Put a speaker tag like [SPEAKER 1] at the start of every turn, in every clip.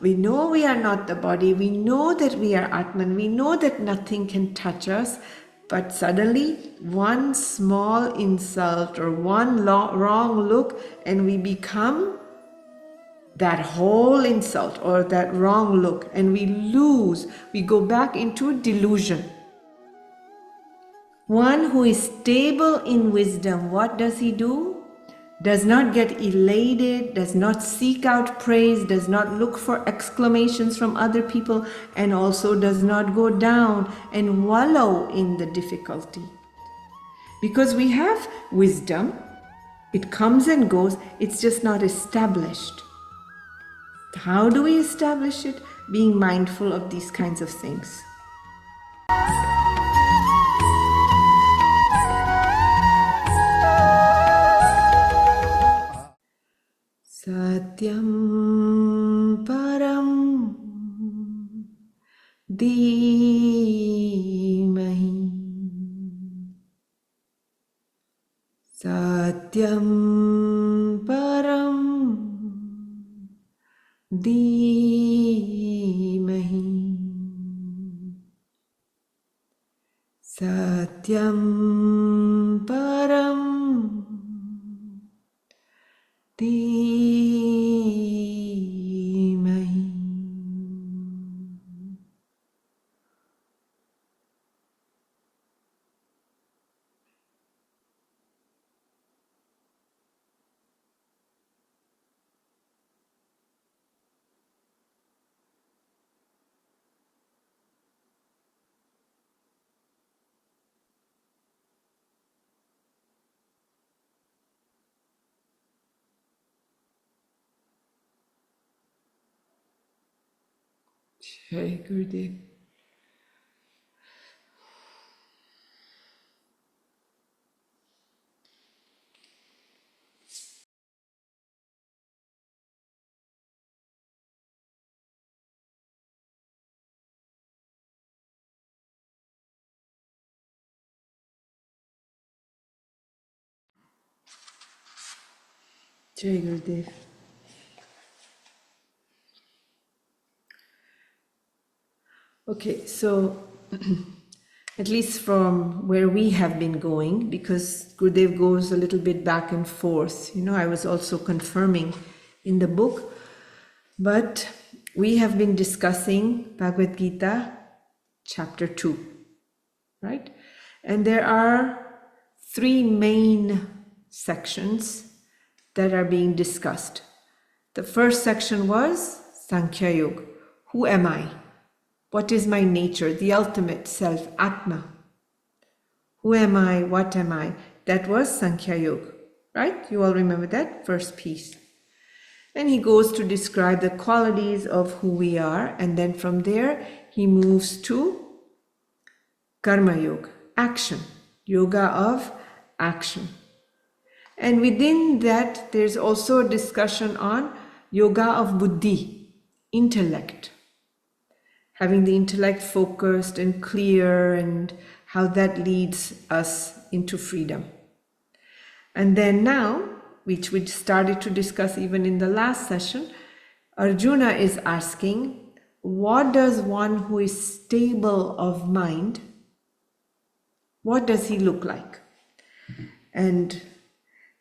[SPEAKER 1] We know we are not the body. We know that we are Atman. We know that nothing can touch us. But suddenly, one small insult or one wrong look, and we become that whole insult or that wrong look, and we go back into delusion. One who is stable in wisdom, what does he do? Does not get elated, does not seek out praise, does not look for exclamations from other people, and also does not go down and wallow in the difficulty. Because we have wisdom, it comes and goes, it's just not established. How do we establish it? Being mindful of these kinds of things. Satyam param dhimahi. Satyam param dhimahi. Satyam param dhimahi. Jai Gurudev. Jai Gurudev. Okay, so at least from where we have been going, because Gurudev goes a little bit back and forth, I was also confirming in the book, but we have been discussing Bhagavad Gita chapter 2, right? And there are 3 main sections that are being discussed. The first section was Sankhya Yoga. Who am I? What is my nature? The ultimate self, Atma. Who am I? What am I? That was Sankhya Yoga, right? You all remember that first piece. And he goes to describe the qualities of who we are, and then from there he moves to Karma Yoga, action, yoga of action. And within that, there's also a discussion on yoga of buddhi, intellect. Having the intellect focused and clear, and how that leads us into freedom. And then now, which we started to discuss even in the last session, Arjuna is asking, what does one who is stable of mind, what does he look like? And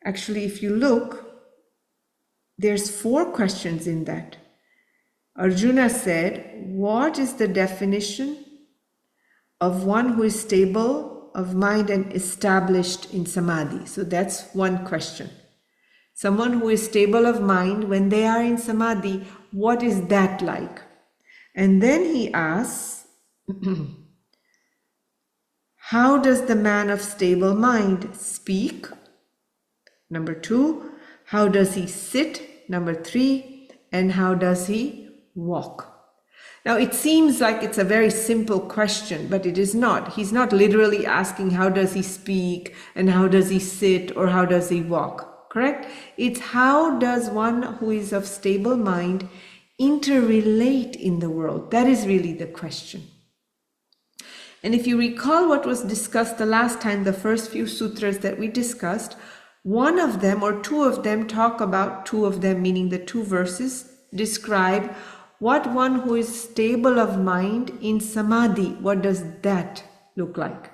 [SPEAKER 1] actually, if you look, there's 4 questions in that. Arjuna said, what is the definition of one who is stable of mind and established in samadhi? So that's one question. Someone who is stable of mind, when they are in samadhi, what is that like? And then he asks, how does the man of stable mind speak? Number 2, how does he sit? Number 3, and how does he walk? Now it seems like it's a very simple question, but it is not. He's not literally asking how does he speak and how does he sit or how does he walk, correct? It's how does one who is of stable mind interrelate in the world? That is really the question. And if you recall what was discussed the last time, the first few sutras that we discussed, one of them or 2 of them talk about, 2 of them meaning the 2 verses, describe What one who is stable of mind in samadhi, what does that look like?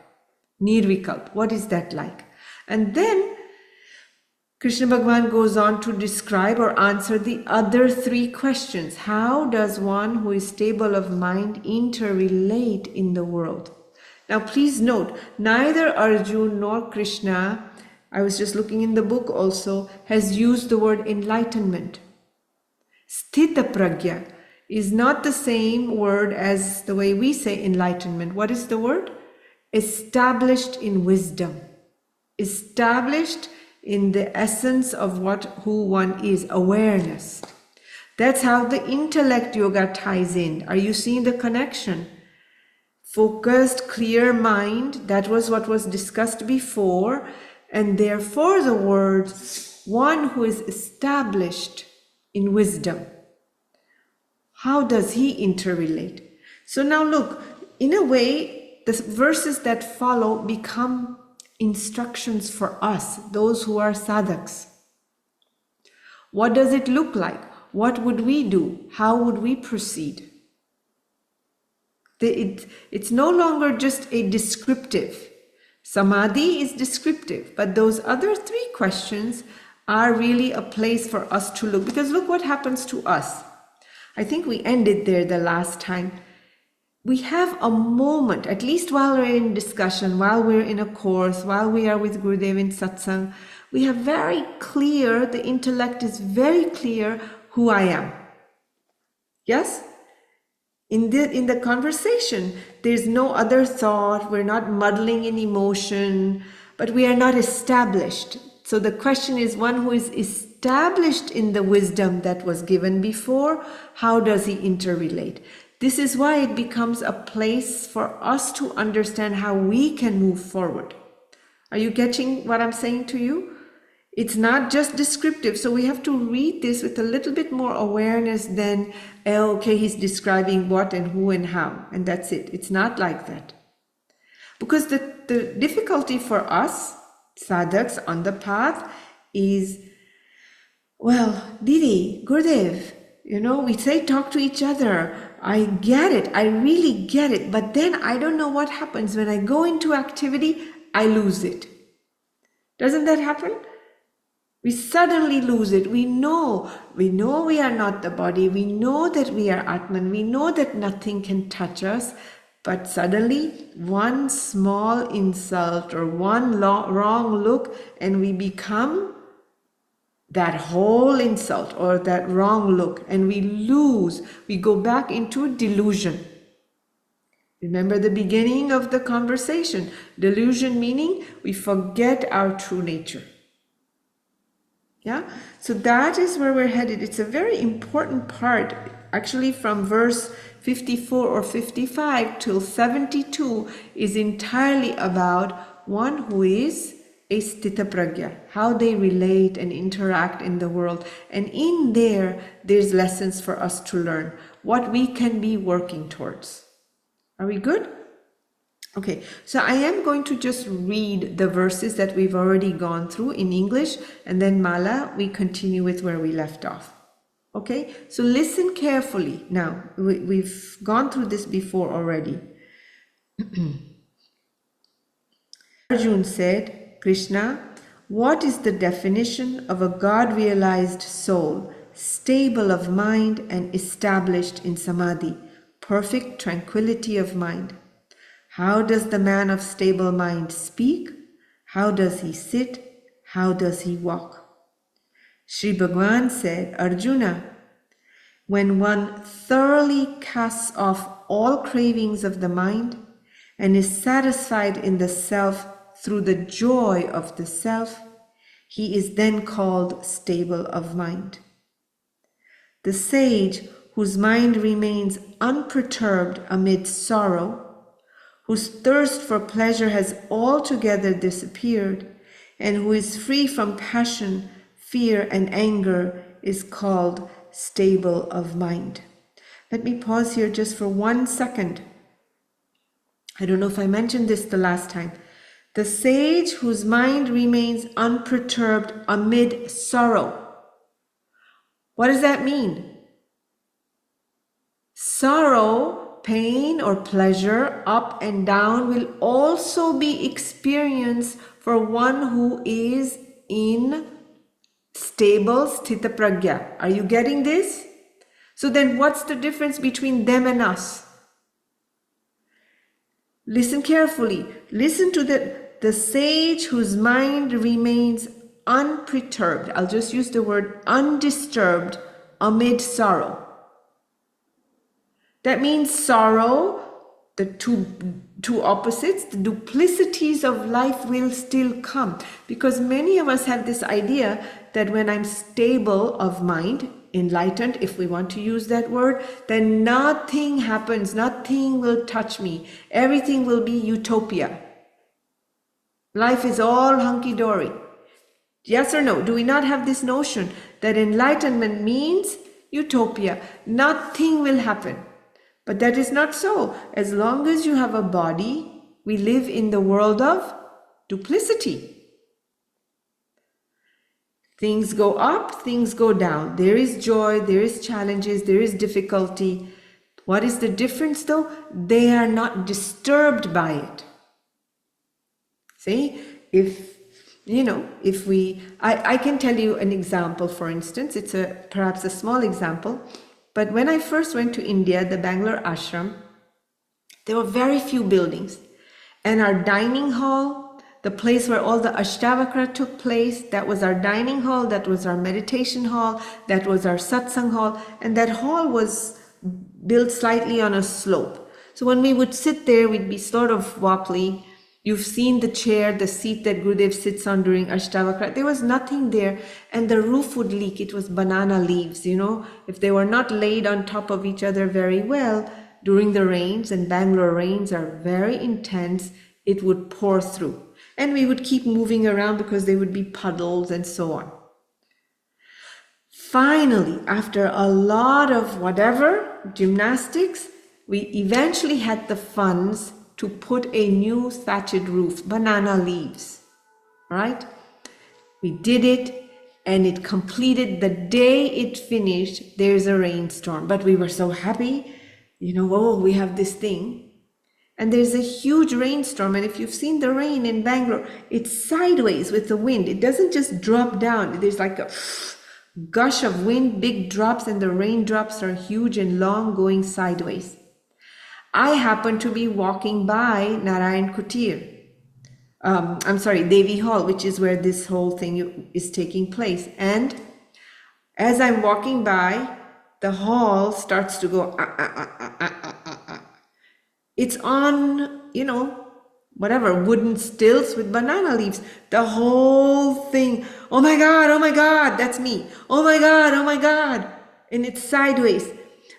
[SPEAKER 1] Nirvikalp, what is that like? And then Krishna Bhagavan goes on to describe or answer the other three questions. How does one who is stable of mind interrelate in the world? Now please note, neither Arjun nor Krishna, I was just looking in the book also, has used the word enlightenment. Sthita pragya is not the same word as the way we say enlightenment. What is the word? Established in wisdom. Established in the essence of who one is, awareness. That's how the intellect yoga ties in. Are you seeing the connection? Focused, clear mind, that was what was discussed before, and therefore the word one who is established in wisdom. How does he interrelate? So now look, in a way, the verses that follow become instructions for us, those who are sadhaks. What does it look like? What would we do? How would we proceed? It's no longer just a descriptive. Samadhi is descriptive, but those other three questions are really a place for us to look. Because look what happens to us. I think we ended there the last time. We have a moment, at least while we're in discussion, while we're in a course, while we are with Gurudev in satsang, we have very clear, the intellect is very clear who I am. Yes? In the conversation, there's no other thought, we're not muddling in emotion, but we are not established. So the question is, one who is established in the wisdom that was given before, how does he interrelate? This is why it becomes a place for us to understand how we can move forward. Are you getting what I'm saying to you? It's not just descriptive, so we have to read this with a little bit more awareness than, okay, he's describing what and who and how, and that's it. It's not like that. Because the difficulty for us, sadhaks on the path, is, well, Didi, Gurudev, we say talk to each other. I get it. I really get it. But then I don't know what happens. When I go into activity, I lose it. Doesn't that happen? We suddenly lose it. We know we are not the body. We know that we are Atman. We know that nothing can touch us. But suddenly, one small insult or one wrong look, and we become that whole insult or that wrong look, and we go back into delusion. Remember the beginning of the conversation. Delusion meaning we forget our true nature. Yeah, so that is where we're headed. It's a very important part, actually from verse 54 or 55 till 72 is entirely about one who is a sthita pragya, how they relate and interact in the world. And in there's lessons for us to learn, what we can be working towards. Are we good? Okay, so I am going to just read the verses that we've already gone through in English, and then Mala, we continue with where we left off. Okay, so listen carefully. Now, we've gone through this before already. Arjun said, Krishna, what is the definition of a God-realized soul, stable of mind and established in samadhi, perfect tranquility of mind? How does the man of stable mind speak? How does he sit? How does he walk? Sri Bhagavan said, Arjuna, when one thoroughly casts off all cravings of the mind and is satisfied in the self through the joy of the self, he is then called stable of mind. The sage whose mind remains unperturbed amid sorrow, whose thirst for pleasure has altogether disappeared, and who is free from passion, fear, and anger, is called stable of mind. Let me pause here just for 1 second. I don't know if I mentioned this the last time. The sage whose mind remains unperturbed amid sorrow. What does that mean? Sorrow, pain or pleasure, up and down will also be experienced for one who is in stable sthita pragya. Are you getting this? So then what's the difference between them and us? Listen carefully. Listen to the sage whose mind remains unperturbed. I'll just use the word undisturbed amid sorrow. That means sorrow, the two opposites, the duplicities of life will still come. Because many of us have this idea that when I'm stable of mind, enlightened, if we want to use that word, then nothing happens, nothing will touch me. Everything will be utopia. Life is all hunky-dory. Yes or no? Do we not have this notion that enlightenment means utopia? Nothing will happen. But that is not so. As long as you have a body, we live in the world of duplicity. Things go up, things go down. There is joy, there is challenges, there is difficulty. What is the difference though? They are not disturbed by it. See, I can tell you an example, for instance. It's perhaps a small example. But when I first went to India, the Bangalore ashram, there were very few buildings. And our dining hall, the place where all the Ashtavakra took place, that was our dining hall, that was our meditation hall, that was our satsang hall, and that hall was built slightly on a slope. So when we would sit there, we'd be sort of wobbly. You've seen the chair, the seat that Gurudev sits on during Ashtavakra. There was nothing there, and the roof would leak. It was banana leaves, If they were not laid on top of each other very well during the rains, and Bangalore rains are very intense, it would pour through. And we would keep moving around because there would be puddles and so on. Finally, after a lot of gymnastics, we eventually had the funds to put a new thatched roof, banana leaves, right? We did it, and it completed. The day it finished, there's a rainstorm, but we were so happy, we have this thing. And there's a huge rainstorm, and if you've seen the rain in Bangalore, it's sideways with the wind. It doesn't just drop down. There's like a gush of wind, big drops, and the raindrops are huge and long, going sideways. I happened to be walking by Narayan Kutir. Devi Hall, which is where this whole thing is taking place. And as I'm walking by, the hall starts to go, It's on, wooden stilts with banana leaves. The whole thing, oh my God, that's me. Oh my God. And it's sideways.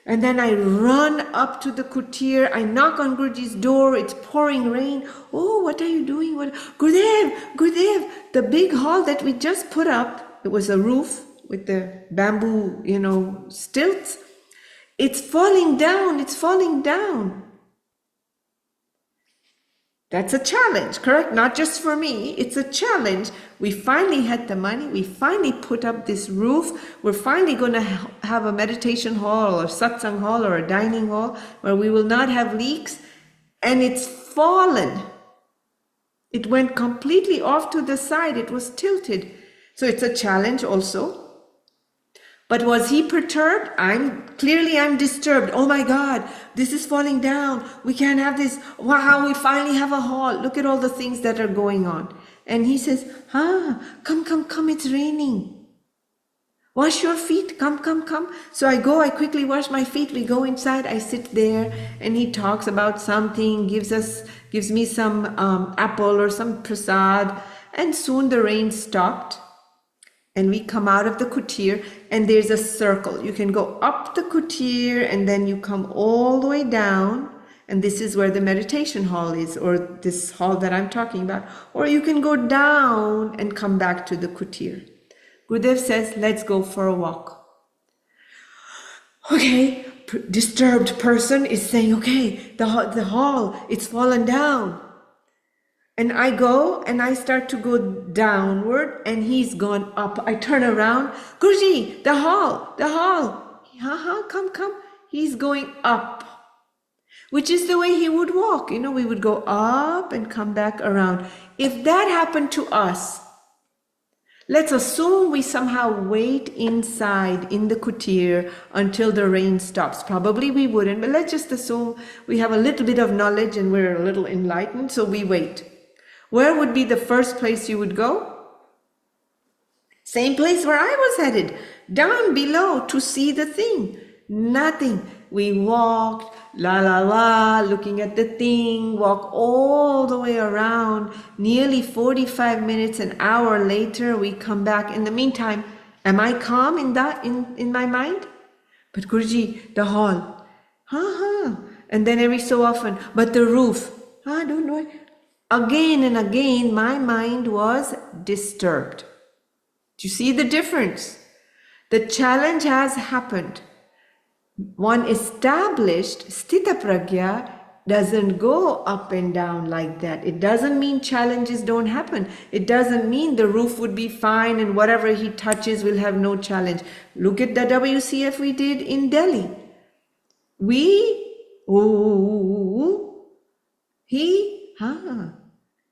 [SPEAKER 1] And then I run up to the kutir. I knock on Guruji's door. It's pouring rain. Oh, what are you doing? Gurudev, the big hall that we just put up, it was a roof with the bamboo, stilts. It's falling down. That's a challenge, correct? Not just for me. It's a challenge. We finally had the money. We finally put up this roof. We're finally going to have a meditation hall or satsang hall or a dining hall where we will not have leaks. And it's fallen. It went completely off to the side. It was tilted. So it's a challenge also. But was he perturbed? I'm disturbed. Oh my God, this is falling down. We can't have this. Wow, we finally have a hall. Look at all the things that are going on. And he says, come, it's raining. Wash your feet, come. So I quickly wash my feet. We go inside, I sit there, and he talks about something, gives me some apple or some prasad. And soon the rain stopped. And we come out of the kutir, and there's a circle. You can go up the kutir, and then you come all the way down. And this is where the meditation hall is, or this hall that I'm talking about. Or you can go down and come back to the kutir. Gurudev says, let's go for a walk. Okay, disturbed person is saying, okay, the hall, it's fallen down. And I go and I start to go downward, and he's gone up. I turn around. Guruji, the hall. Come. he's going up, which is the way he would walk. We would go up and come back around. If that happened to us, let's assume we somehow wait inside in the kutir until the rain stops. Probably we wouldn't, but let's just assume we have a little bit of knowledge and we're a little enlightened, so we wait. Where would be the first place you would go? Same place where I was headed, down below to see the thing. Nothing. We walked, la la la, looking at the thing, walk all the way around. Nearly 45 minutes, an hour later, we come back. In the meantime, am I calm in my mind? But Guruji, the hall, and then every so often, but the roof, don't know. Again and again, my mind was disturbed. Do you see the difference? The challenge has happened. One established sthita pragya doesn't go up and down like that. It doesn't mean challenges don't happen. It doesn't mean the roof would be fine and whatever he touches will have no challenge. Look at the WCF we did in Delhi.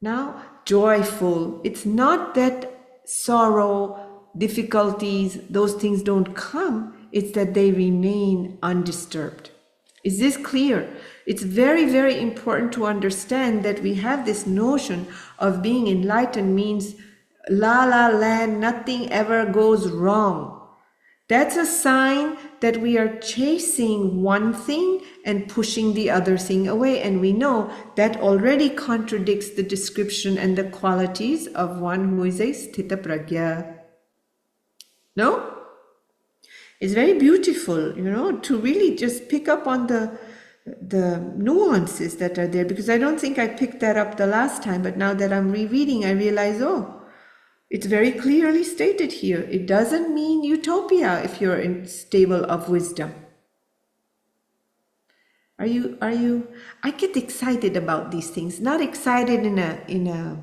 [SPEAKER 1] Now joyful. It's not that sorrow, difficulties, those things don't come. It's that they remain undisturbed. Is this clear? It's very, very important to understand that we have this notion of being enlightened means la la land, nothing ever goes wrong. That's a sign that we are chasing one thing and pushing the other thing away. And we know that already contradicts the description and the qualities of one who is a sthita pragya. No? It's very beautiful, to really just pick up on the nuances that are there, because I don't think I picked that up the last time, but now that I'm rereading, I realize, it's very clearly stated here. It doesn't mean utopia if you're in stable of wisdom. Are you? I get excited about these things, not excited in a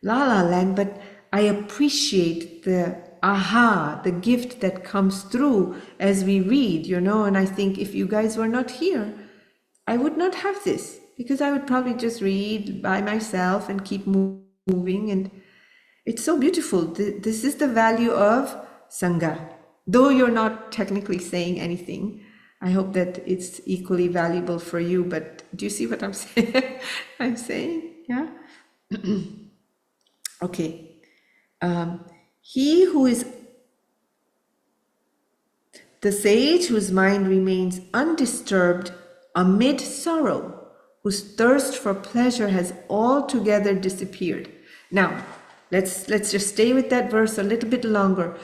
[SPEAKER 1] la la land, but I appreciate the gift that comes through as we read, and I think if you guys were not here, I would not have this, because I would probably just read by myself and keep moving, and it's so beautiful. This is the value of Sangha. Though you're not technically saying anything, I hope that it's equally valuable for you, but do you see what I'm saying? I'm saying, yeah? Okay. He who is the sage whose mind remains undisturbed amid sorrow, whose thirst for pleasure has altogether disappeared. Now, let's just stay with that verse a little bit longer.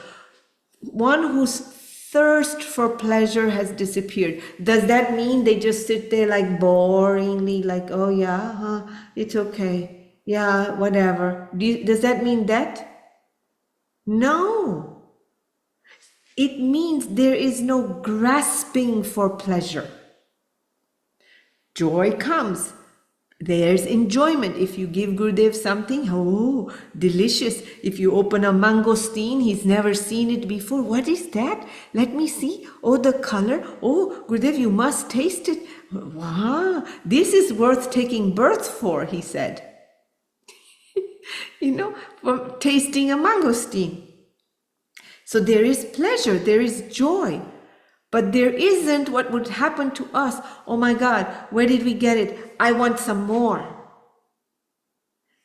[SPEAKER 1] One whose thirst for pleasure has disappeared. Does that mean they just sit there like boringly, like, oh yeah, it's okay, yeah, whatever? Does that mean that? No. It means there is no grasping for pleasure. Joy comes. There's enjoyment. If you give Gurudev something, delicious. If you open a mangosteen, he's never seen it before. What is that? Let me see. Oh, the color. Oh, Gurudev, you must taste it. Wow, this is worth taking birth for, he said. For tasting a mangosteen. So there is pleasure, there is joy, but there isn't what would happen to us. Oh my God, where did we get it? I want some more.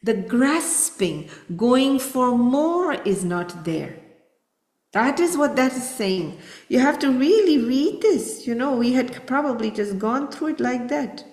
[SPEAKER 1] The grasping, going for more is not there. That is what that is saying. You have to really read this. We had probably just gone through it like that.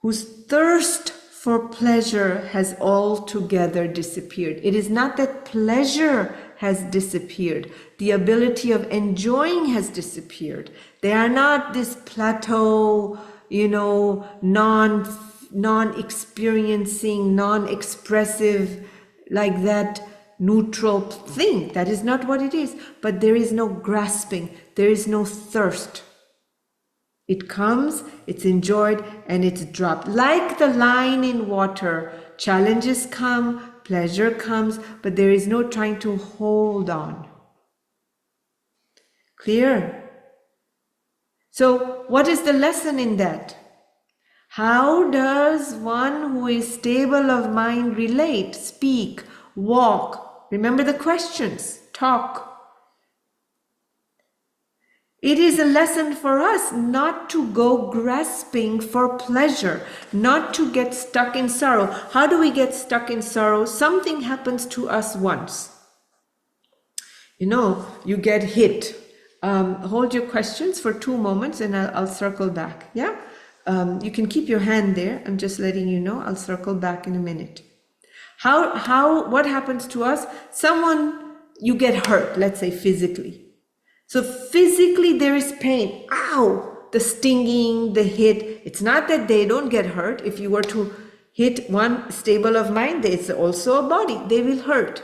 [SPEAKER 1] Whose thirst for pleasure has altogether disappeared. It is not that pleasure has disappeared. The ability of enjoying has disappeared. They are not this plateau, non-experiencing, non-expressive, like that neutral thing. That is not what it is. But there is no grasping. There is no thirst. It comes, it's enjoyed, and it's dropped. Like the line in water, challenges come, pleasure comes, but there is no trying to hold on. Clear? So what is the lesson in that? How does one who is stable of mind relate, speak, walk? Remember the questions, talk. It is a lesson for us not to go grasping for pleasure, not to get stuck in sorrow. How do we get stuck in sorrow? Something happens to us once. You know, you get hit. Hold your questions for 2 moments and I'll circle back. Yeah? You can keep your hand there. I'm just letting you know. I'll circle back in a minute. What happens to us? You get hurt, let's say physically. So physically there is pain. Ow! The stinging, the hit. It's not that they don't get hurt. If you were to hit one stable of mind, there's also a body. They will hurt.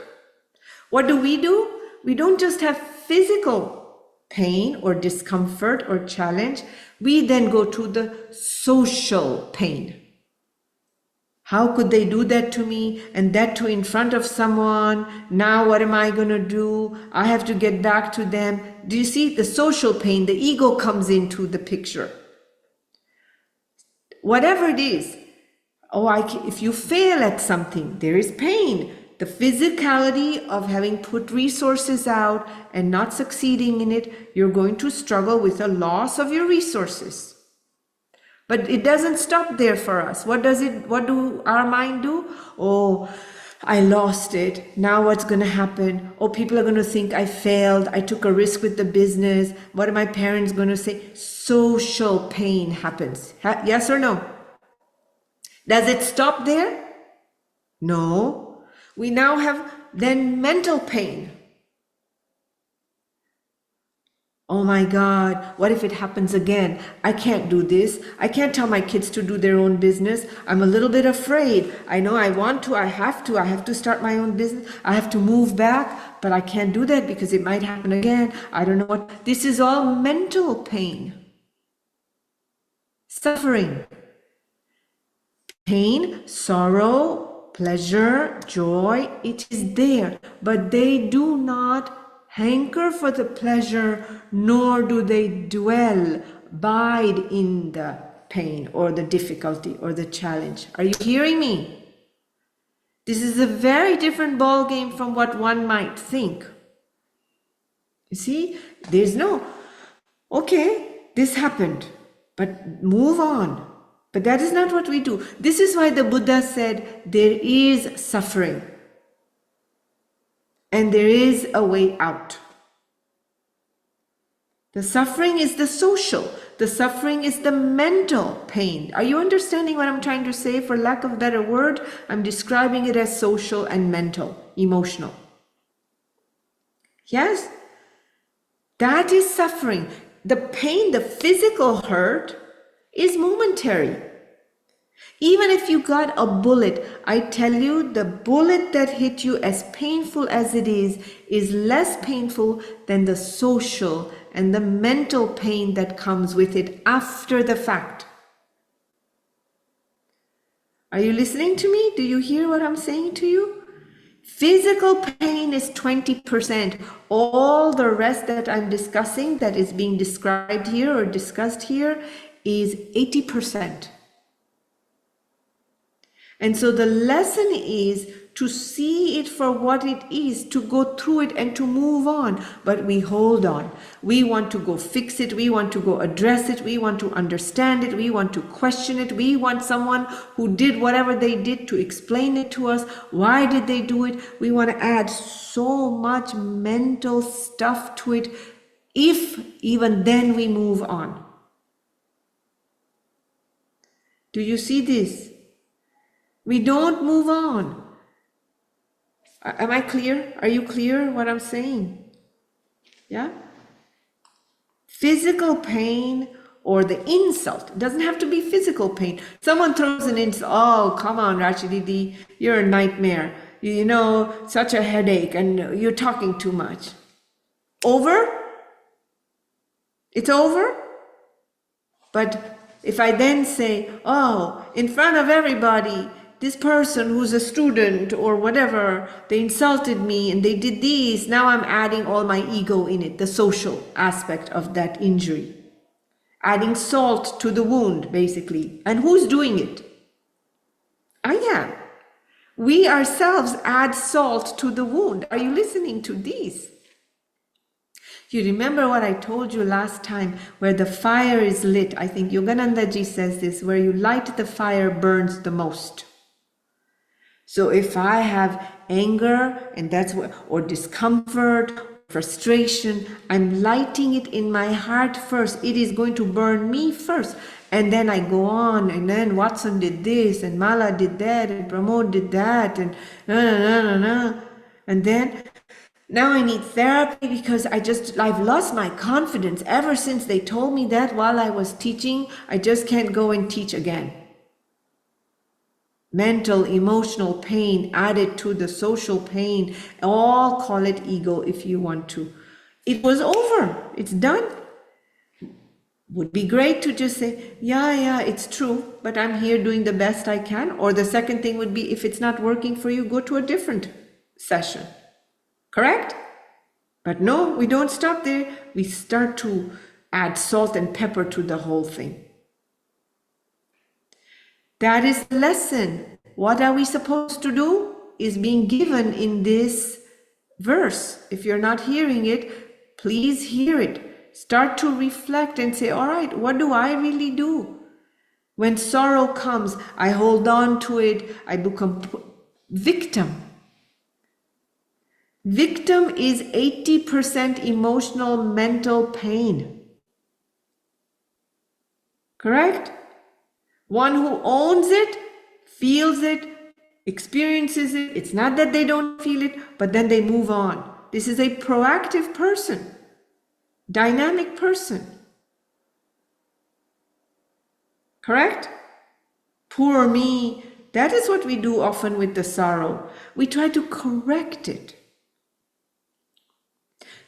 [SPEAKER 1] What do? We don't just have physical pain or discomfort or challenge. We then go to the social pain. How could they do that to me, and that too in front of someone? Now what am I going to do? I have to get back to them. Do you see the social pain? The ego comes into the picture. Whatever it is, if you fail at something, there is pain. The physicality of having put resources out and not succeeding in it, you're going to struggle with a loss of your resources. But it doesn't stop there for us. What do our mind do? Oh, I lost it. Now what's going to happen? Oh, people are going to think I failed. I took a risk with the business. What are my parents going to say? Social pain happens. Yes or no? Does it stop there? No. We now have then mental pain. Oh my God, what if it happens again? I can't do this. I can't tell my kids to do their own business. I'm a little bit afraid. I know I want to, I have to start my own business. I have to move back, but I can't do that because it might happen again. I don't know what. This is all mental pain. Suffering. Pain, sorrow, pleasure, joy, it is there, but they do not hanker for the pleasure, nor do they abide in the pain or the difficulty or the challenge. Are you hearing me? This is a very different ball game from what one might think. You see, there's no, okay, this happened, but move on. But that is not what we do. This is why the Buddha said there is suffering. And there is a way out. The suffering is the social. The suffering is the mental pain. Are you understanding what I'm trying to say? For lack of a better word, I'm describing it as social and mental, emotional. Yes? That is suffering. The pain, the physical hurt is momentary. Even if you got a bullet, I tell you, the bullet that hit you, as painful as it is less painful than the social and the mental pain that comes with it after the fact. Are you listening to me? Do you hear what I'm saying to you? Physical pain is 20%. All the rest that I'm discussing, that is being described here or discussed here, is 80%. And so the lesson is to see it for what it is, to go through it and to move on. But we hold on. We want to go fix it. We want to go address it. We want to understand it. We want to question it. We want someone who did whatever they did to explain it to us. Why did they do it? We want to add so much mental stuff to it, if even then we move on. Do you see this? We don't move on. Am I clear? Are you clear what I'm saying? Yeah? Physical pain or the insult. It doesn't have to be physical pain. Someone throws an insult. Oh, come on, Rajshree, you're a nightmare. You know, such a headache and you're talking too much. Over? It's over? But if I then say, oh, in front of everybody, this person who's a student or whatever, they insulted me and they did this. Now I'm adding all my ego in it, the social aspect of that injury. Adding salt to the wound, basically. And who's doing it? I am. We ourselves add salt to the wound. Are you listening to these? You remember what I told you last time, where the fire is lit. I think Yoganandaji says this, where you light the fire burns the most. So if I have anger, and that's what, or discomfort, frustration, I'm lighting it in my heart first. It is going to burn me first. And then I go on, and then Watson did this, and Mala did that, and Pramod did that, and and then now I need therapy because I've lost my confidence. Ever since they told me that while I was teaching, I just can't go and teach again. Mental, emotional pain added to the social pain. All call it ego if you want to. It was over. It's done. Would be great to just say, yeah, it's true, but I'm here doing the best I can. Or the second thing would be, if it's not working for you, go to a different session. Correct? But no, we don't stop there. We start to add salt and pepper to the whole thing. That is the lesson. What are we supposed to do? Is being given in this verse. If you're not hearing it, please hear it. Start to reflect and say, all right, what do I really do? When sorrow comes, I hold on to it. I become victim. Victim is 80% emotional, mental pain. Correct? One who owns it, feels it, experiences it. It's not that they don't feel it, but then they move on. This is a proactive person, dynamic person. Correct? Poor me. That is what we do often with the sorrow. We try to correct it.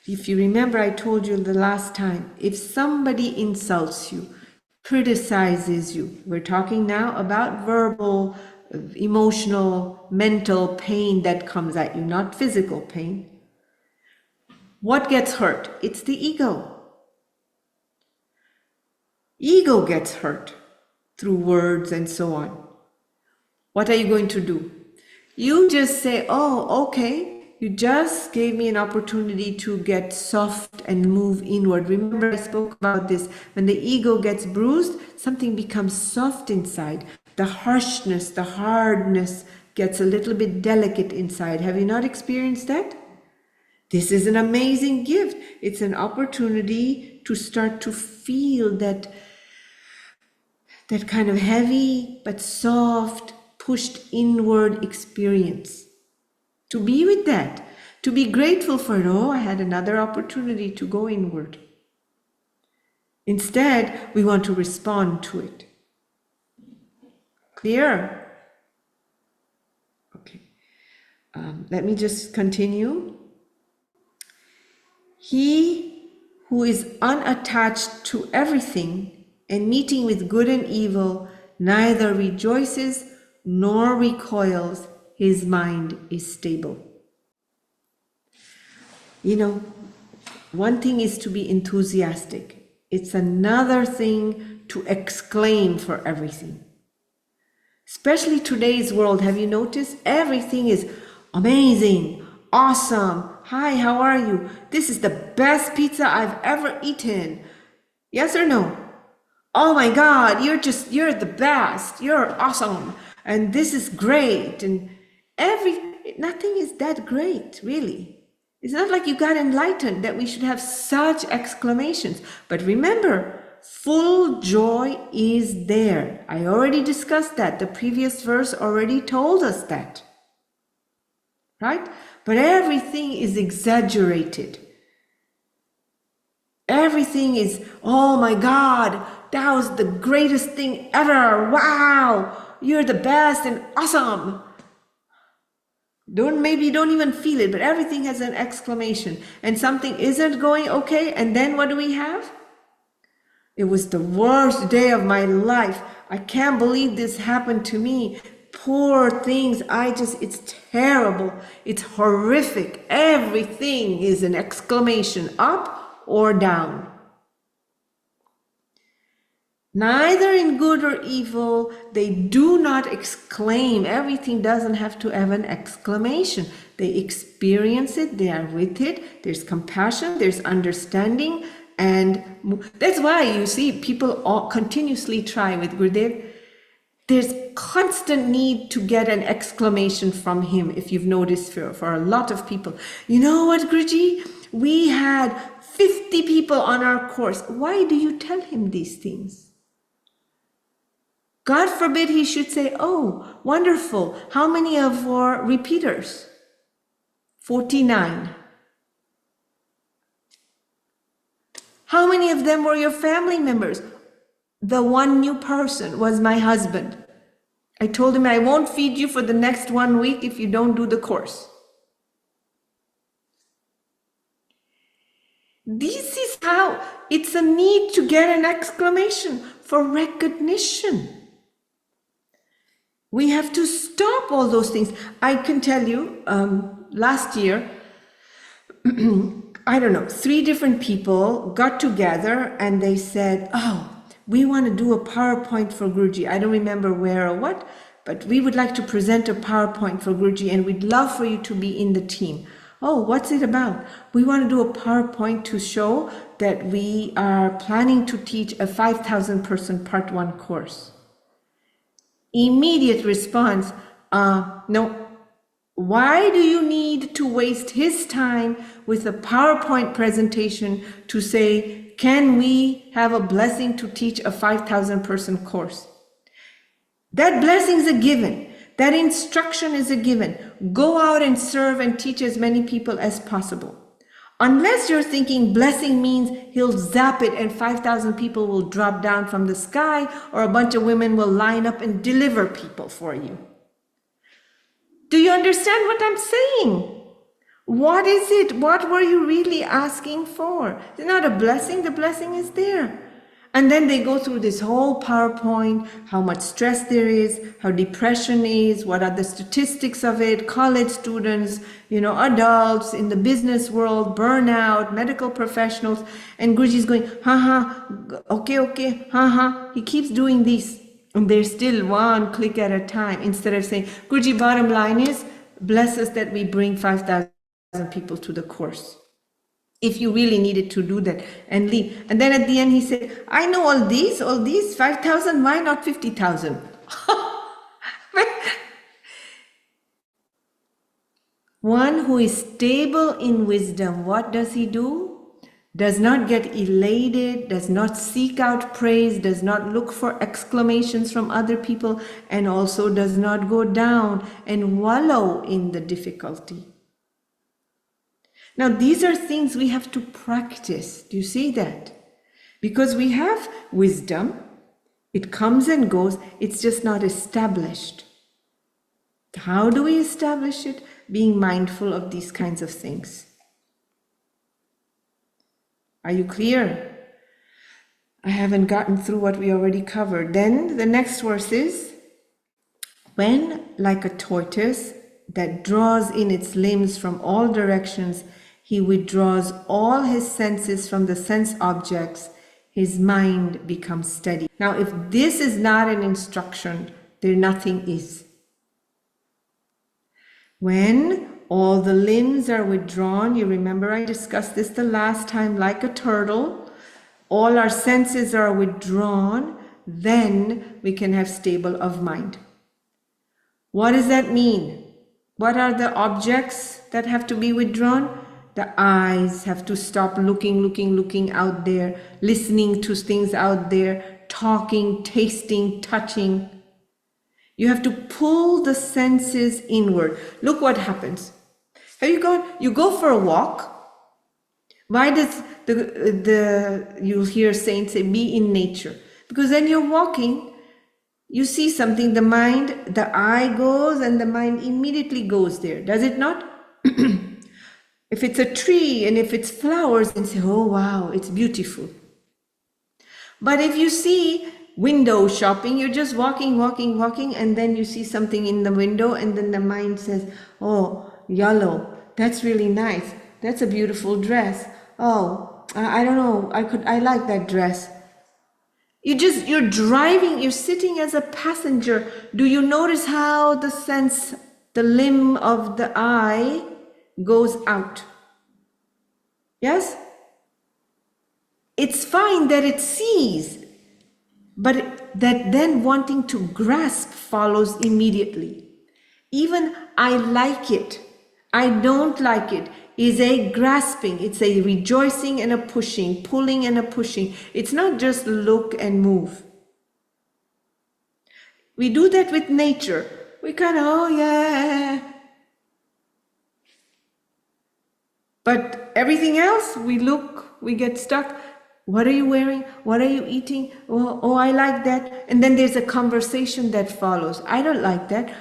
[SPEAKER 1] If you remember, I told you the last time, if somebody insults you, criticizes you, we're talking now about verbal, emotional, mental pain that comes at you, not physical pain. What gets hurt? It's the ego. Ego gets hurt through words and so on. What are you going to do? You just say, oh, okay. You just gave me an opportunity to get soft and move inward. Remember, I spoke about this. When the ego gets bruised, something becomes soft inside. The harshness, the hardness gets a little bit delicate inside. Have you not experienced that? This is an amazing gift. It's an opportunity to start to feel that kind of heavy but soft, pushed inward experience. To be with that, to be grateful for it. Oh, I had another opportunity to go inward. Instead, we want to respond to it. Clear? Okay. Let me just continue. He who is unattached to everything and meeting with good and evil neither rejoices nor recoils. His mind is stable. You know, one thing is to be enthusiastic. It's another thing to exclaim for everything. Especially today's world, have you noticed? Everything is amazing, awesome. Hi, how are you? This is the best pizza I've ever eaten. Yes or no? Oh my God, you're the best. You're awesome. And this is great. And nothing is that great, really. It's not like you got enlightened that we should have such exclamations. But remember, full joy is there. I already discussed that. The previous verse already told us that. Right? But everything is exaggerated. Everything is, oh my God, that was the greatest thing ever. Wow, you're the best and awesome. Maybe you don't even feel it, but everything has an exclamation. And something isn't going okay, and then what do we have? It was the worst day of my life. I can't believe this happened to me. poor things. It's terrible. It's horrific. Everything is an exclamation, up or down. Neither in good or evil, they do not exclaim. Everything doesn't have to have an exclamation. They experience it, they are with it, there's compassion, there's understanding, and that's why you see people all continuously try with Gurudev. There's constant need to get an exclamation from him, if you've noticed for a lot of people. You know what, Guruji? We had 50 people on our course. Why do you tell him these things? God forbid he should say, oh, wonderful. How many of our repeaters? 49. How many of them were your family members? The one new person was my husband. I told him I won't feed you for the next 1 week if you don't do the course. This is how it's a need to get an exclamation for recognition. We have to stop all those things. I can tell you, last year, I don't know, 3 different people got together and they said, oh, we want to do a PowerPoint for Guruji. I don't remember where or what, but we would like to present a PowerPoint for Guruji and we'd love for you to be in the team. Oh, what's it about? We want to do a PowerPoint to show that we are planning to teach a 5,000 person part 1 course. Immediate response, no. Why do you need to waste his time with a PowerPoint presentation to say, can we have a blessing to teach a 5,000 person course? That blessing is a given. That instruction is a given. Go out and serve and teach as many people as possible. Unless you're thinking blessing means he'll zap it and 5,000 people will drop down from the sky, or a bunch of women will line up and deliver people for you. Do you understand what I'm saying? What is it? What were you really asking for? It's not a blessing. The blessing is there. And then they go through this whole PowerPoint, how much stress there is, how depression is, what are the statistics of it, college students, adults in the business world, burnout, medical professionals. And Guruji's going, okay, He keeps doing this. And they're still one click at a time, instead of saying, Guruji, bottom line is, bless us that we bring 5,000 people to the course. If you really needed to do that and leave. And then at the end he said, I know all these, 5,000, why not 50,000? One who is stable in wisdom, what does he do? Does not get elated, does not seek out praise, does not look for exclamations from other people, and also does not go down and wallow in the difficulty. Now, these are things we have to practice. Do you see that? Because we have wisdom, it comes and goes, it's just not established. How do we establish it? Being mindful of these kinds of things. Are you clear? I haven't gotten through what we already covered. Then the next verse is, when, like a tortoise that draws in its limbs from all directions, he withdraws all his senses from the sense objects, his mind becomes steady. Now, if this is not an instruction, there nothing is. When all the limbs are withdrawn, you remember I discussed this the last time, like a turtle, all our senses are withdrawn, then we can have stable of mind. What does that mean? What are the objects that have to be withdrawn? The eyes have to stop looking out there, listening to things out there, talking, tasting, touching. You have to pull the senses inward. Look what happens. You go for a walk. Why does you'll hear saints say, be in nature? Because then you're walking, you see something, the eye goes and the mind immediately goes there. Does it not? If it's a tree and if it's flowers, and say, oh wow, it's beautiful. But if you see window shopping. You're just walking, and then you see something in the window, and then the mind says, oh, yellow, that's really nice. That's a beautiful dress. Oh, I don't know, I like that dress. You're driving, you're sitting as a passenger. Do you notice how the sense, the limb of the eye goes out? Yes? It's fine that it sees, but that then wanting to grasp follows immediately. Even I like it, I don't like it, is a grasping. It's a rejoicing and a pushing, pulling and a pushing. It's not just look and move. We do that with nature. We kind of, oh yeah. But everything else, we look, we get stuck. What are you wearing? What are you eating? Oh, I like that. And then there's a conversation that follows. I don't like that.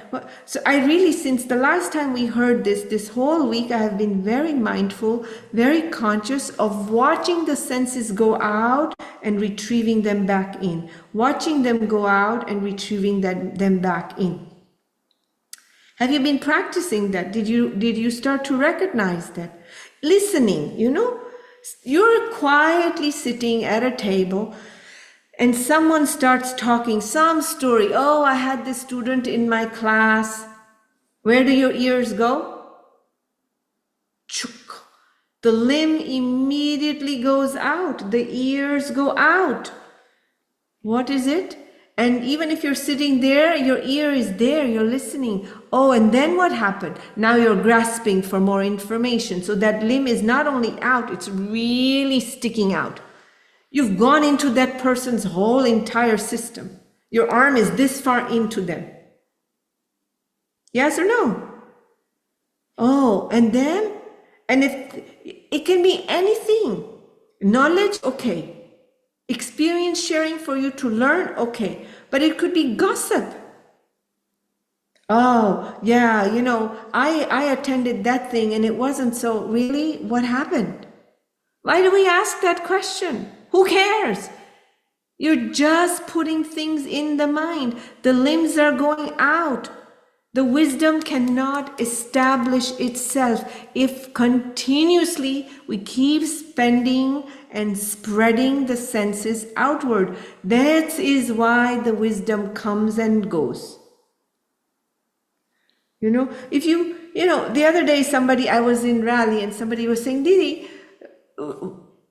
[SPEAKER 1] So I really, since the last time we heard this whole week, I have been very mindful, very conscious of watching the senses go out and retrieving them back in. Watching them go out and retrieving them back in. Have you been practicing that? Did you start to recognize that? Listening, you're quietly sitting at a table and someone starts talking some story. Oh, I had this student in my class. Where do your ears go? Chuk. The limb immediately goes out. The ears go out. What is it? And even if you're sitting there, your ear is there, you're listening. Oh, and then what happened? Now you're grasping for more information. So that limb is not only out, it's really sticking out. You've gone into that person's whole entire system. Your arm is this far into them. Yes or no? Oh, and then, and if it can be anything. Knowledge, okay. Experience sharing for you to learn, okay. But it could be gossip. Oh, yeah, I attended that thing and it wasn't so. Really? What happened? Why do we ask that question? Who cares? You're just putting things in the mind. The limbs are going out. The wisdom cannot establish itself if continuously we keep spending and spreading the senses outward. That is why the wisdom comes and goes. If the other day I was in rally and somebody was saying, Didi,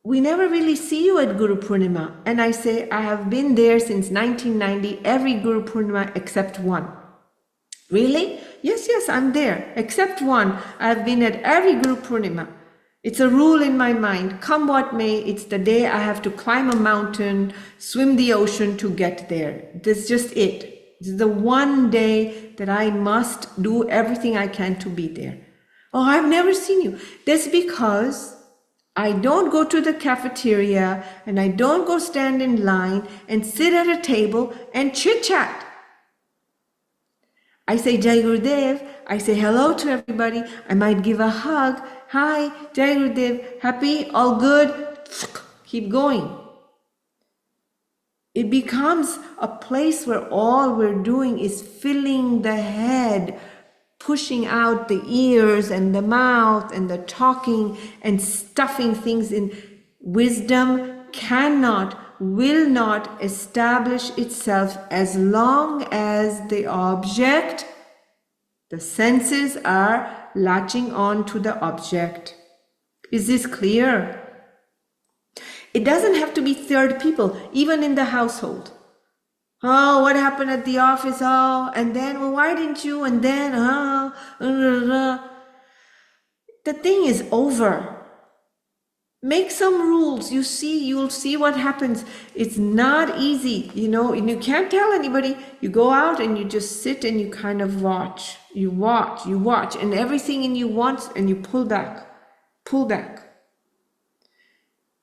[SPEAKER 1] we never really see you at Guru Purnima. And I say, I have been there since 1990, every Guru Purnima except one. Really? Yes, I'm there, except one. I've been at every Guru Purnima. It's a rule in my mind. Come what may, it's the day I have to climb a mountain, swim the ocean to get there. That's just it. This is the one day that I must do everything I can to be there. Oh, I've never seen you. That's because I don't go to the cafeteria and I don't go stand in line and sit at a table and chit-chat. I say Jai Gurudev, I say hello to everybody, I might give a hug. Hi, Jai Gurudev, happy, all good, keep going. It becomes a place where all we're doing is filling the head, pushing out the ears and the mouth and the talking and stuffing things in. Wisdom cannot, will not establish itself as long as the object, the senses are latching on to the object. Is this clear? It doesn't have to be third people, even in the household. Oh, what happened at the office? Oh, and then, well, why didn't you? And then, the thing is over. Make some rules. You'll see what happens. It's not easy, and you can't tell anybody. You go out and you just sit and you kind of watch. You watch, and everything in you wants, and you pull back.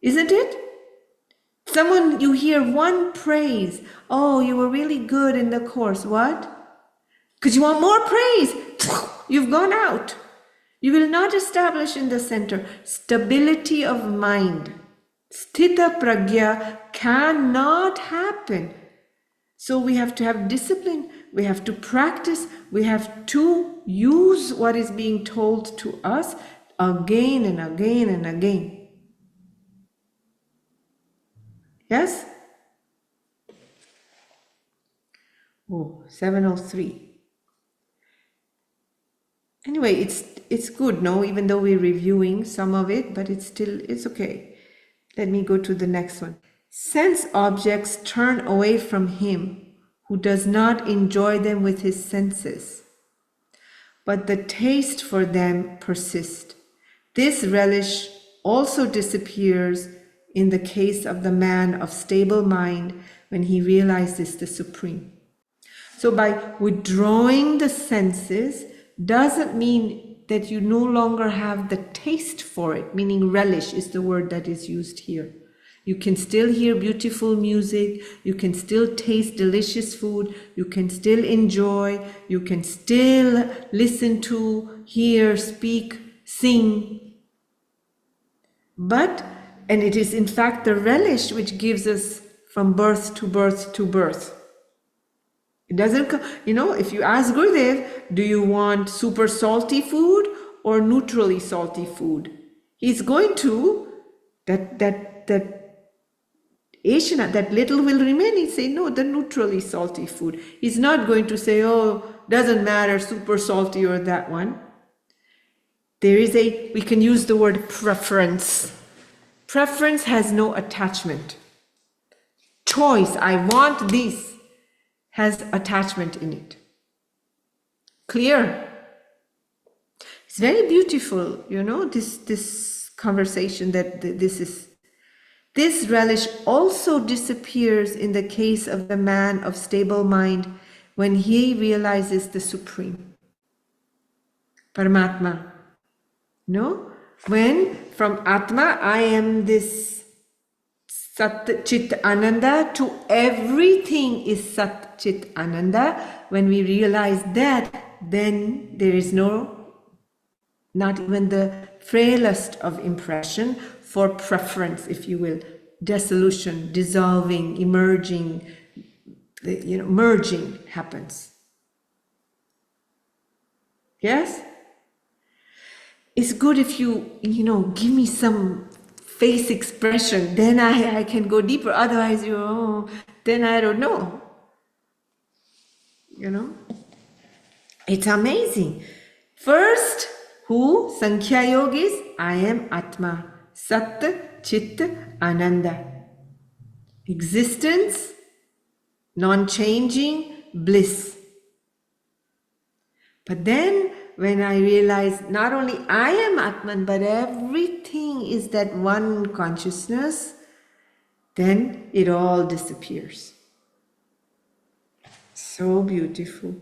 [SPEAKER 1] Isn't it? Someone, you hear one praise. Oh, you were really good in the course. What? Because you want more praise. You've gone out. You will not establish in the center stability of mind. Sthita pragya cannot happen. So we have to have discipline, we have to practice, we have to use what is being told to us again and again and again. Yes? Oh, 7:03. Anyway, it's good, no? Even though we're reviewing some of it, but it's okay. Let me go to the next one. Sense objects turn away from him who does not enjoy them with his senses, but the taste for them persists. This relish also disappears in the case of the man of stable mind when he realizes the Supreme. So by withdrawing the senses doesn't mean that you no longer have the taste for it, meaning relish is the word that is used here. You can still hear beautiful music, you can still taste delicious food, you can still enjoy, you can still listen to, hear, speak, sing. And it is in fact the relish which gives us from birth to birth to birth. It doesn't, if you ask Gurudev, do you want super salty food or neutrally salty food? He's going to, that Ashana, that little will remain. He'd say, no, the neutrally salty food. He's not going to say, oh, doesn't matter, super salty or that one. We can use the word preference. Preference has no attachment. Choice, I want this, has attachment in it. Clear? It's very beautiful, this conversation that this is. This relish also disappears in the case of the man of stable mind when he realizes the Supreme. Paramatma. No? When from Atma I am this Sat Chit Ananda to everything is Sat Chit Ananda. When we realize that, then there is not even the frailest of impression for preference, if you will, dissolution, dissolving, emerging, merging happens. Yes? It's good if you, give me some face expression, then I can go deeper. Otherwise, then I don't know. It's amazing. First, who? Sankhya Yogis, I am Atma. Sat, Chit, Ananda. Existence, non-changing, bliss. But then, when I realize not only I am Atman, but everything is that one consciousness, then it all disappears. So beautiful.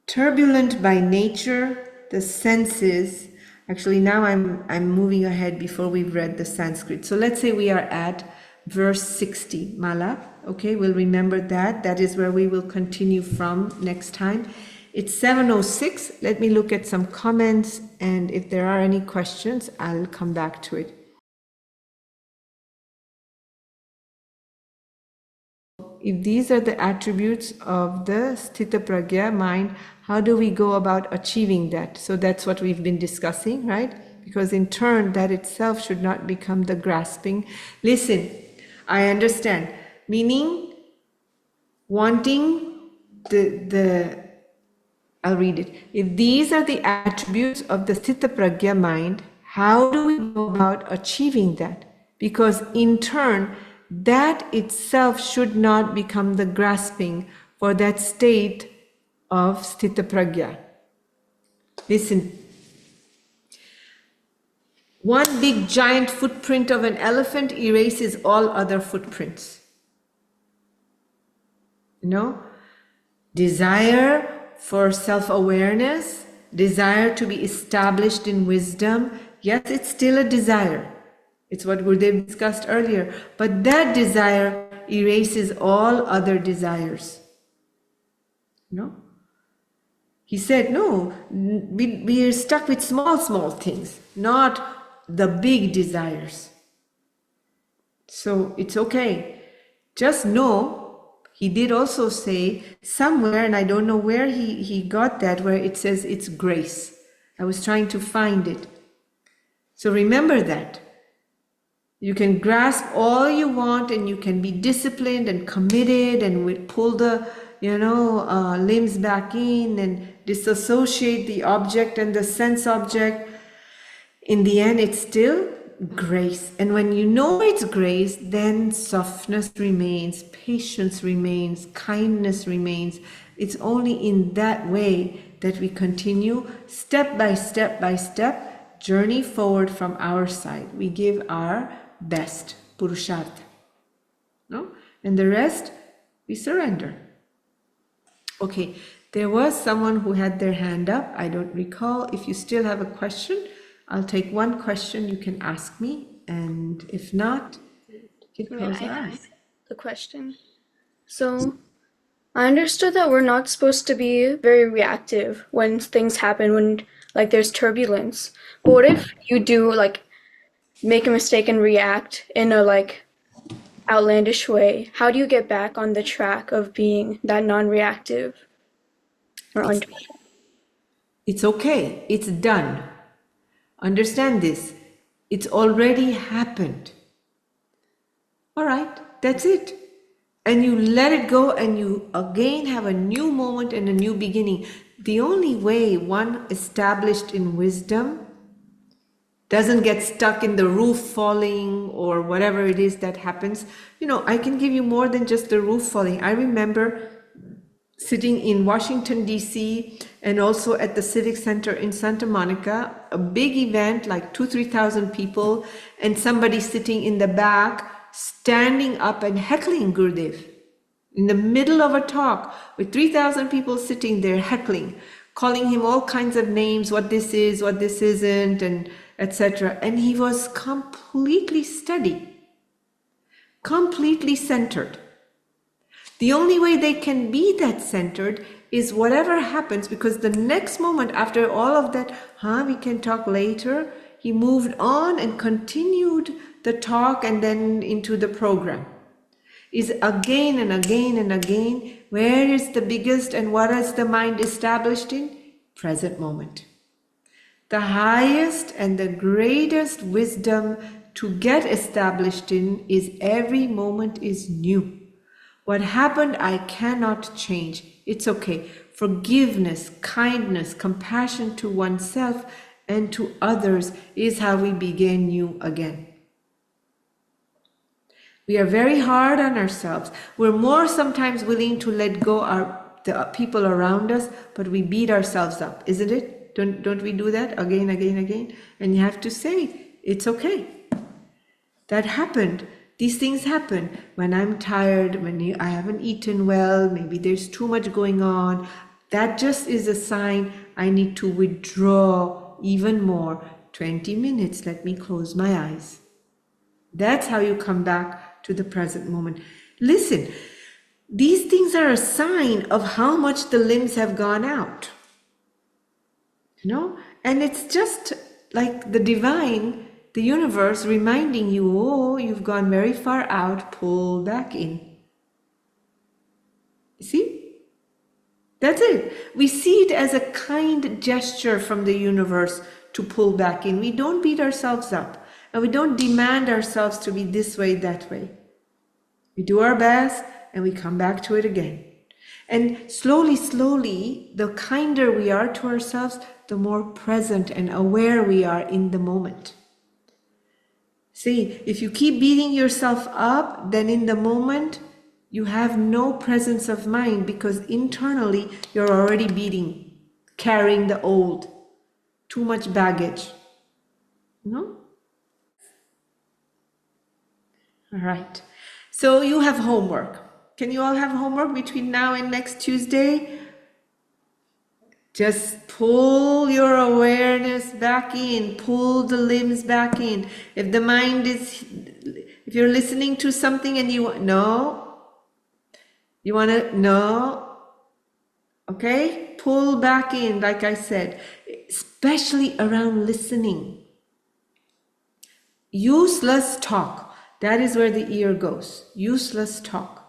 [SPEAKER 1] Turbulent by nature, the senses. Actually, now I'm moving ahead before we've read the Sanskrit. So let's say we are at verse 60, Mala. Okay, we'll remember that. That is where we will continue from next time. It's 7:06. Let me look at some comments, and if there are any questions, I'll come back to it. If these are the attributes of the Sthita Pragya mind, how do we go about achieving that? So that's what we've been discussing, right? Because in turn, that itself should not become the grasping. Listen, I understand. Meaning, wanting I'll read it. If these are the attributes of the Sthita Pragya mind, how do we go about achieving that? Because in turn, that itself should not become the grasping for that state of Sthita Pragya. Listen. One big giant footprint of an elephant erases all other footprints. Desire for self-awareness, desire to be established in wisdom, yes, it's still a desire. It's what Gurudev discussed earlier. But that desire erases all other desires. He said, no, we are stuck with small things, not the big desires. So it's okay. Just know, he did also say somewhere, and I don't know where he got that, where it says it's grace. I was trying to find it. So remember that. You can grasp all you want, and you can be disciplined and committed and pull the, limbs back in and disassociate the object and the sense object. In the end, it's still grace. And when you know it's grace, then softness remains, patience remains, kindness remains. It's only in that way that we continue step by step by step, journey forward from our side. We give our best, purushartha. No? And the rest, we surrender. Okay, there was someone who had their hand up. I don't recall. If you still have a question, I'll take one question you can ask me. And if not, you can close your eyes.
[SPEAKER 2] The question. So, I understood that we're not supposed to be very reactive when things happen, when like there's turbulence. But what if you do like make a mistake and react in a like outlandish way? How do you get back on the track of being that non-reactive or
[SPEAKER 1] It's okay. It's done. Understand this. It's already happened. All right, that's it. And you let it go, and you again have a new moment and a new beginning. The only way one established in wisdom doesn't get stuck in the roof falling or whatever it is that happens. I can give you more than just the roof falling. I remember sitting in Washington, D.C., and also at the Civic Center in Santa Monica, a big event, like 2,000-3,000 people, and somebody sitting in the back, standing up and heckling Gurudev in the middle of a talk with 3,000 people sitting there heckling, calling him all kinds of names, what this is, what this isn't, and etc. And he was completely steady, completely centered. The only way they can be that centered is whatever happens, because the next moment after all of that, we can talk later, he moved on and continued the talk and then into the program. Is again and again and again, where is the biggest and what is the mind established in? Present moment. The highest and the greatest wisdom to get established in is every moment is new. What happened, I cannot change. It's okay. Forgiveness, kindness, compassion to oneself and to others is how we begin new again. We are very hard on ourselves. We're more sometimes willing to let go the people around us, but we beat ourselves up, isn't it? Don't we do that again, again, again? And you have to say, it's okay. That happened. These things happen when I'm tired, when I haven't eaten well, maybe there's too much going on. That just is a sign I need to withdraw even more. 20 minutes, let me close my eyes. That's how you come back to the present moment. Listen, these things are a sign of how much the limbs have gone out. And it's just like the divine, the universe reminding you, oh, you've gone very far out, pull back in. See? That's it. We see it as a kind gesture from the universe to pull back in. We don't beat ourselves up, and we don't demand ourselves to be this way, that way. We do our best and we come back to it again. And slowly, slowly, the kinder we are to ourselves, the more present and aware we are in the moment. See, if you keep beating yourself up, then in the moment, you have no presence of mind, because internally you're already carrying the old, too much baggage. No? All right. So you have homework. Can you all have homework between now and next Tuesday? Just pull your awareness back in, pull the limbs back in. If the mind if you're listening to something and you want to, no, okay? Pull back in, like I said, especially around listening. Useless talk. That is where the ear goes. Useless talk.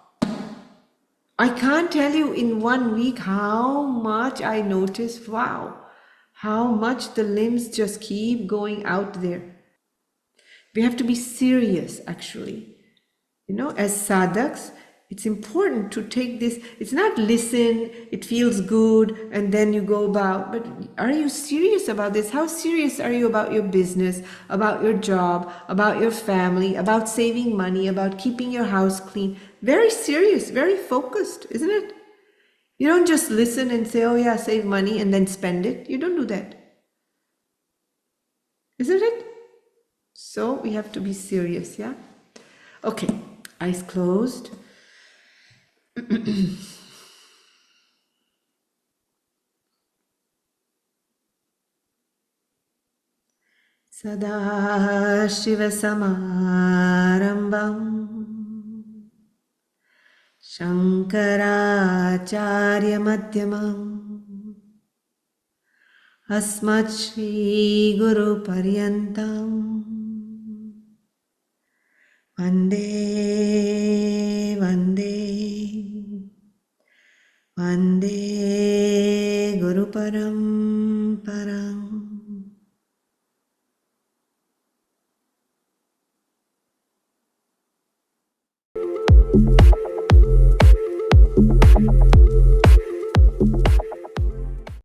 [SPEAKER 1] I can't tell you in 1 week how much I notice. Wow, how much the limbs just keep going out there. We have to be serious, actually. As sadhaks, it's important to take this. It's not listen, it feels good, and then you go about. But are you serious about this? How serious are you about your business, about your job, about your family, about saving money, about keeping your house clean? Very serious, very focused, isn't it? You don't just listen and say, oh yeah, save money, and then spend it. You don't do that. Isn't it? So we have to be serious, yeah? Okay, eyes closed. Sadashivasamarambam Shankaracharyamadhyamam Asmat Guru Paryantam Vande Vande Vande Guru Paramparam.